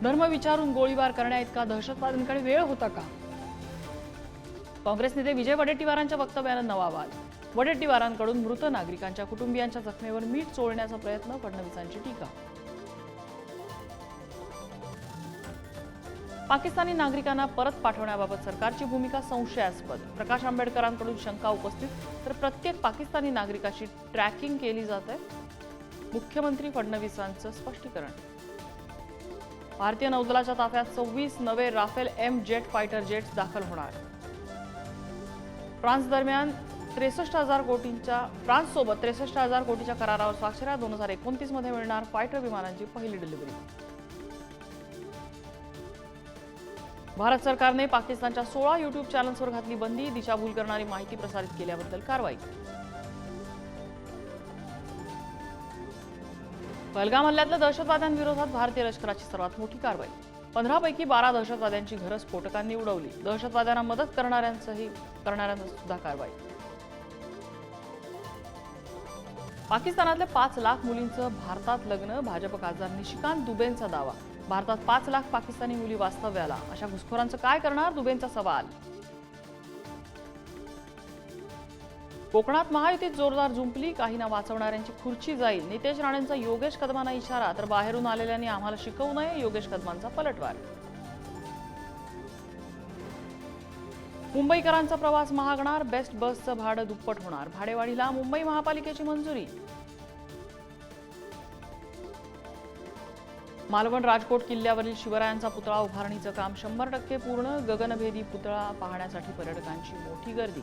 धर्म विचारून गोळीबार करण्याइतका दहशतवाद्यांकडे वेळ होता का? काँग्रेस नेते विजय वडेट्टीवारांच्या वक्तव्यानं नवा वाद. वडेट्टीवारांकडून मृत नागरिकांच्या कुटुंबियांच्या जखमेवर मीठ चोळण्याचा प्रयत्न, फडणवीसांची टीका. पाकिस्तानी नागरिकांना परत पाठवण्याबाबत सरकारची भूमिका संशयास्पद. प्रकाश आंबेडकरांकडून शंका उपस्थित, तर प्रत्येक पाकिस्तानी नागरिकाची ट्रॅकिंग केली जाते. मुख्यमंत्री फडणवीसांचं स्पष्टीकरण. भारतीय नौदलाच्या ताफ्यात 26 नवे राफेल जेट फायटर जेट्स दाखल होणार. फ्रान्ससोबत 63,000 कोटीच्या करारावर स्वाक्षऱ्या. 2029 मध्ये मिळणार फायटर विमानांची पहिली डिलिव्हरी. भारत सरकारने पाकिस्तानच्या 16 युट्यूब चॅनल्सवर घातली बंदी. दिशाभूल करणारी माहिती प्रसारित केल्याबद्दल कारवाई. पहलगाम हल्ल्यातल्या दहशतवाद्यांविरोधात भारतीय लष्कराची सर्वात मोठी कारवाई. 15 पैकी 12 दहशतवाद्यांची घरं स्फोटकांनी उडवली. दहशतवाद्यांना मदत करणाऱ्यांना सुद्धा कारवाई. पाकिस्तानातल्या 5 लाख मुलींचं भारतात लग्न. भाजप खासदार निशिकांत दुबेंचा दावा. भारतात 5 लाख पाकिस्तानी मुली वास्तव्याला. अशा घुसखोरांचं काय करणार? दुबेंचा सवाल. कोकणात महायुतीत जोरदार जुंपली. काहींना वाचवणाऱ्यांची खुर्ची जाईल. नितेश राणेंचा योगेश कदमांना इशारा, तर बाहेरून आलेल्यांनी आम्हाला शिकवू नये. योगेश कदमांचा पलटवार. मुंबईकरांचा प्रवास महागणार. बेस्ट बसचं भाडं दुप्पट होणार. भाडेवाढीला मुंबई महापालिकेची मंजुरी. मालवण राजकोट किल्ल्यावरील शिवरायांचा पुतळा उभारणीचं काम 100% पूर्ण. गगनभेदी पुतळा पाहण्यासाठी पर्यटकांची मोठी गर्दी.